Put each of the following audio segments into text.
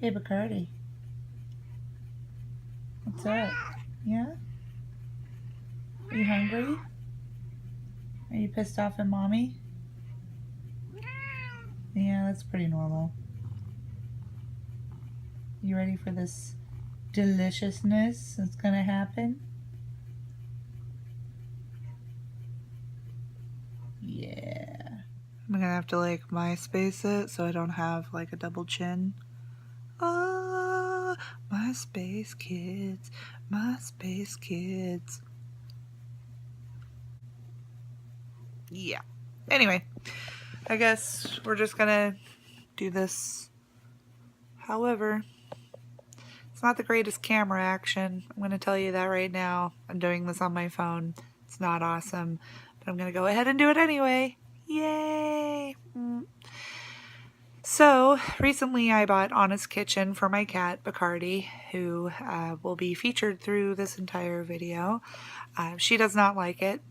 Hey, Bacardi. What's up? Yeah? Are you hungry? Are you pissed off at Mommy? Yeah, that's pretty normal. You ready for this deliciousness that's gonna happen? Yeah. I'm gonna have to like MySpace it so I don't have like a double chin. Ah, MySpace kids, MySpace kids. Yeah. Anyway, I guess we're just gonna do this. However, it's not the greatest camera action. I'm gonna tell you that right now. I'm doing this on my phone. It's not awesome, but I'm gonna go ahead and do it anyway. Yay! So, recently I bought Honest Kitchen for my cat, Bacardi, who will be featured through this entire video. She does not like it,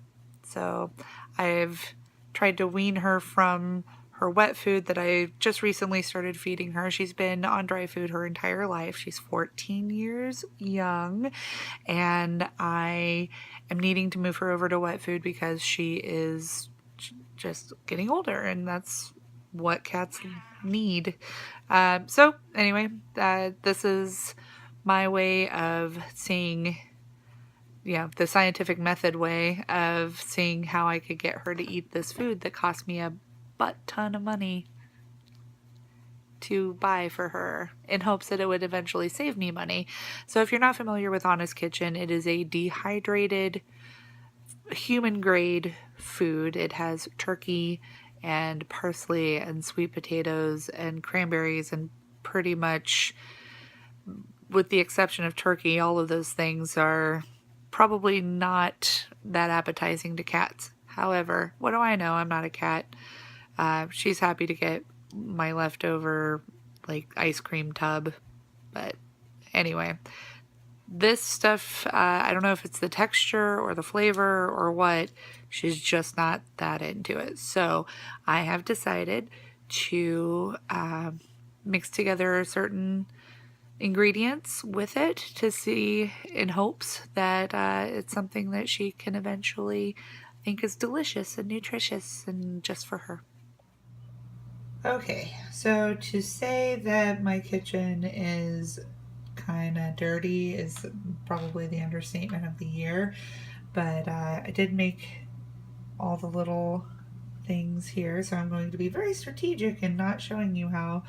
so I've tried to wean her from her wet food that I just recently started feeding her. She's been on dry food her entire life. She's 14 years young, and I am needing to move her over to wet food because she is just getting older, and that's what cats need. So anyway, this is my way of seeing, the scientific method way of seeing how I could get her to eat this food that cost me a butt ton of money to buy for her in hopes that it would eventually save me money. So if you're not familiar with Honest Kitchen, it is a dehydrated human grade food. It has turkey and parsley and sweet potatoes and cranberries, and pretty much, with the exception of turkey, all of those things are probably not that appetizing to cats. However, what do I know? I'm not a cat. She's happy to get my leftover like ice cream tub. But anyway, this stuff, I don't know if it's the texture or the flavor or what, she's just not that into it. So I have decided to mix together certain ingredients with it to see, in hopes that it's something that she can eventually think is delicious and nutritious and just for her. Okay, so to say that my kitchen is kind of dirty is probably the understatement of the year, but I did make all the little things here, so I'm going to be very strategic in not showing you how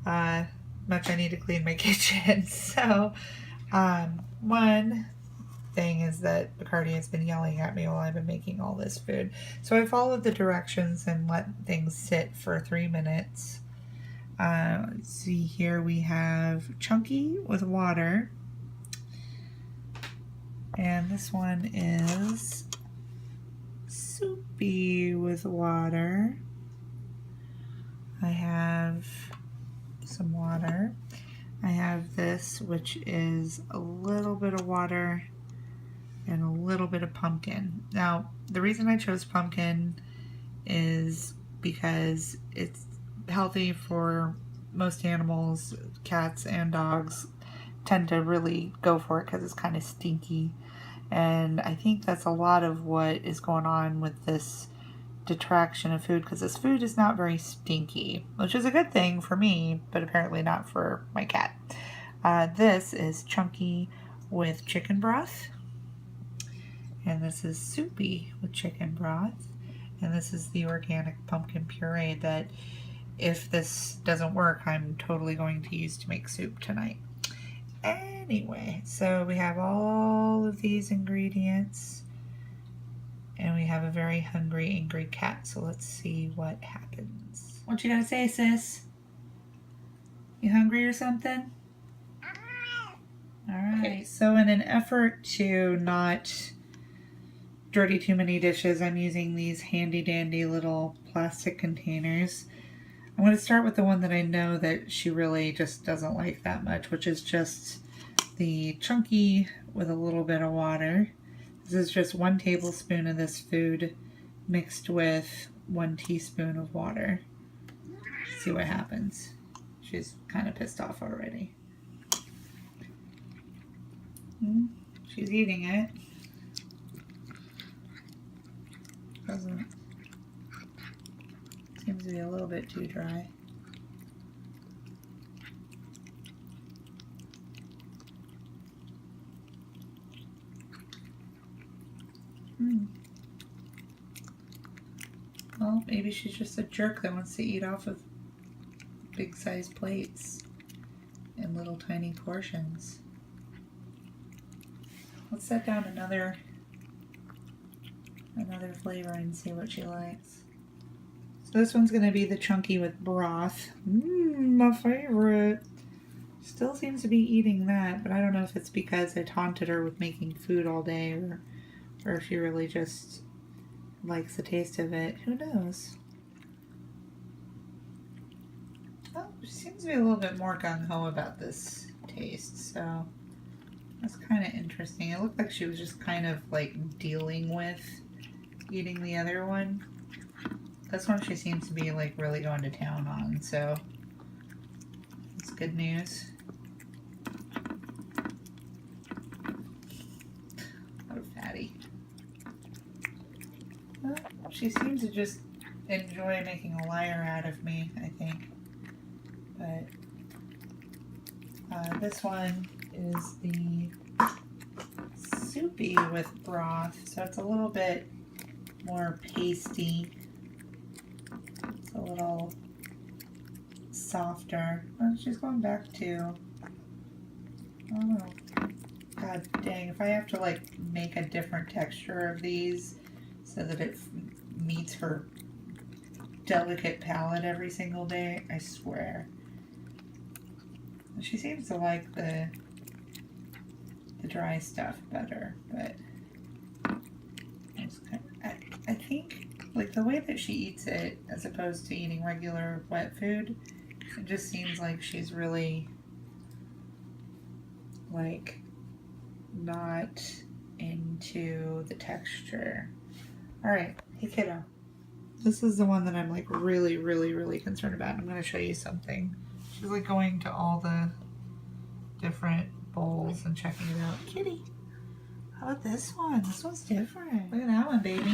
much I need to clean my kitchen. So one thing is that Bacardi has been yelling at me while I've been making all this food. So I followed the directions and let things sit for 3 minutes. Let's see, here we have chunky with water, and this one is soupy with water. I have some water. I have this, which is a little bit of water and a little bit of pumpkin. Now, the reason I chose pumpkin is because it's healthy for most animals. Cats and dogs tend to really go for it because it's kind of stinky, and I think that's a lot of what is going on with this detraction of food, because this food is not very stinky, which is a good thing for me, but apparently not for my cat. This is chunky with chicken broth, and this is soupy with chicken broth, and this is the organic pumpkin puree that, if this doesn't work, I'm totally going to use to make soup tonight. Anyway, so we have all of these ingredients, and we have a very hungry, angry cat, so let's see what happens. What you gonna say, sis? You hungry or something? Alright, okay, so in an effort to not dirty too many dishes, I'm using these handy dandy little plastic containers. I'm going to start with the one that I know that she really just doesn't like that much, which is just the chunky with a little bit of water. This is just 1 tablespoon of this food mixed with 1 teaspoon of water. Let's see what happens. she's kind of pissed off already. She's eating it. Doesn't. Seems to be a little bit too dry. Well, maybe she's just a jerk that wants to eat off of big size plates in little tiny portions. Let's set down another flavor and see what she likes. So this one's going to be the chunky with broth. My favorite. Still seems to be eating that, but I don't know if it's because I taunted her with making food all day or if she really just likes the taste of it. Who knows? Oh, she seems to be a little bit more gung-ho about this taste, so that's kind of interesting. It looked like she was just kind of like dealing with eating the other one. This one she seems to be like really going to town on, so it's good news. What a fatty. Well, she seems to just enjoy making a liar out of me, I think. But this one is the soupy with broth, so it's a little bit more pasty. It's a little softer. Oh, she's going back to, oh, god dang, if I have to like make a different texture of these so that it meets her delicate palate every single day, I swear. She seems to like the dry stuff better, but I think like the way that she eats it as opposed to eating regular wet food, it just seems like she's really like not into the texture. Alright, hey kiddo. This is the one that I'm like really concerned about. I'm going to show you something. She's like going to all the different bowls and checking it out. Kitty, how about this one? This one's different. Look at that one, baby.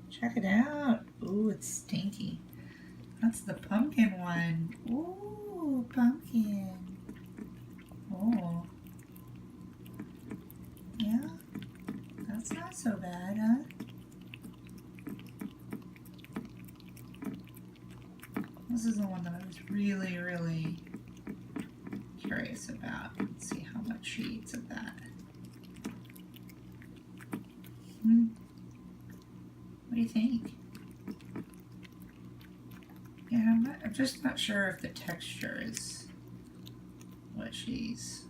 Check it out. Ooh, it's stinky. That's the pumpkin one. Ooh, pumpkin. Oh. Yeah, that's not so bad, huh? This is the one that I was really curious about. Let's see how much she eats of that. What do you think? Yeah, I'm just not sure if the texture is what she's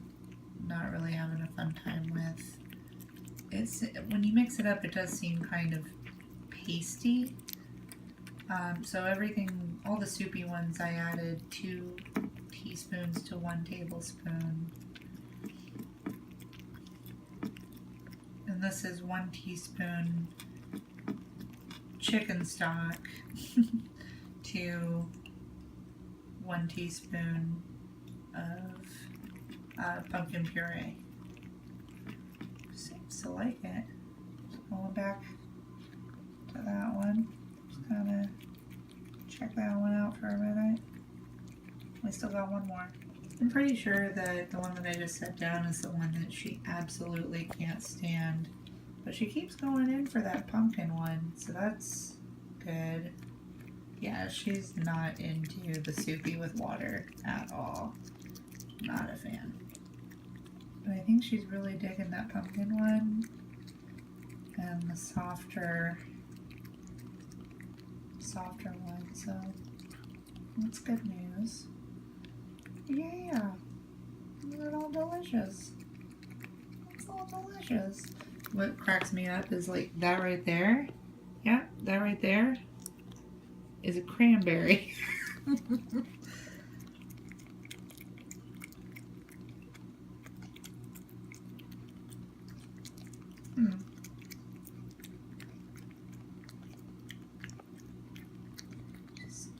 not really having a fun time with. It's when you mix it up, it does seem kind of pasty. So everything, all the soupy ones, I added 2 teaspoons to 1 tablespoon. And this is 1 teaspoon chicken stock to 1 teaspoon of pumpkin puree. Seems to like it. Just going back to that one. Just kind of check that one out for a minute. We still got one more. I'm pretty sure that the one that I just set down is the one that she absolutely can't stand. But she keeps going in for that pumpkin one, so that's good. Yeah, she's not into the soupy with water at all. Not a fan. But I think she's really digging that pumpkin one and the softer one, so that's good news. Yeah, they're all delicious. It's all delicious. What cracks me up is like that right there. Yeah, that right there is a cranberry.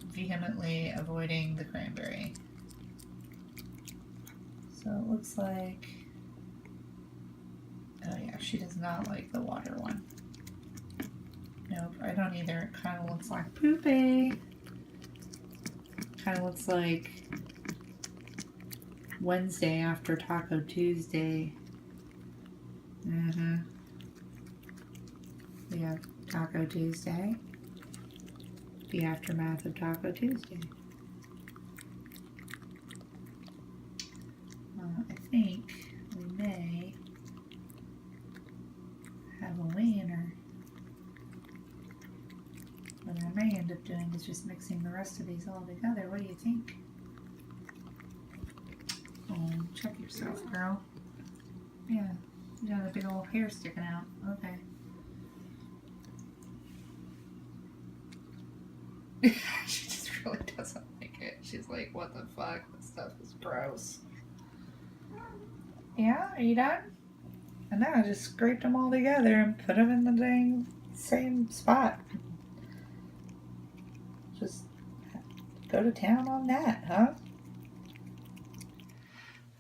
If you vehemently avoiding the cranberry. So it looks like, oh yeah, she does not like the water one. Nope, I don't either. It kind of looks like poopy. Kind of looks like Wednesday after Taco Tuesday. We have Taco Tuesday. The aftermath of Taco Tuesday. I think we may have a wiener. What I may end up doing is just mixing the rest of these all together. What do you think? Oh, check yourself, girl. Yeah, you got a big old hair sticking out. Okay. She just really doesn't like it. She's like, what the fuck? This stuff is gross. Yeah, are you done? And now I just scraped them all together and put them in the dang same spot. Just go to town on that, huh?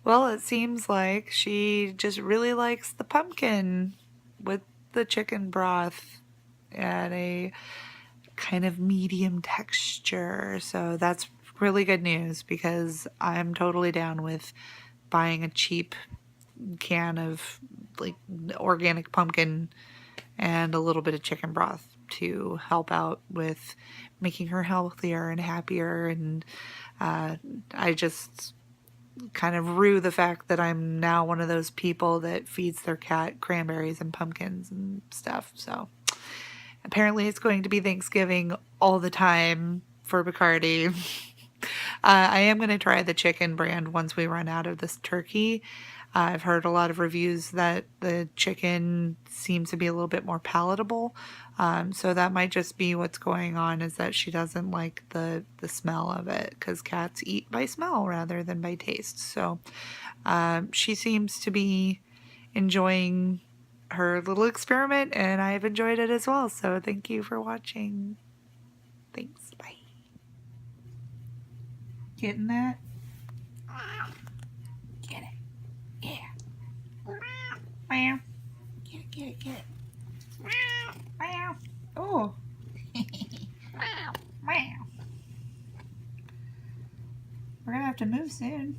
Well, it seems like she just really likes the pumpkin with the chicken broth at a kind of medium texture. So that's really good news because I'm totally down with buying a cheap can of like organic pumpkin and a little bit of chicken broth to help out with making her healthier and happier. And I just kind of rue the fact that I'm now one of those people that feeds their cat cranberries and pumpkins and stuff. So apparently it's going to be Thanksgiving all the time for Bacardi. I am going to try the chicken brand once we run out of this turkey. I've heard a lot of reviews that the chicken seems to be a little bit more palatable. So that might just be what's going on, is that she doesn't like the smell of it, because cats eat by smell rather than by taste. So she seems to be enjoying her little experiment, and I've enjoyed it as well. So thank you for watching. Thanks. Bye. Getting that? Get it. Yeah. Meow. Get it. Meow. Oh. Meow. We're gonna have to move soon.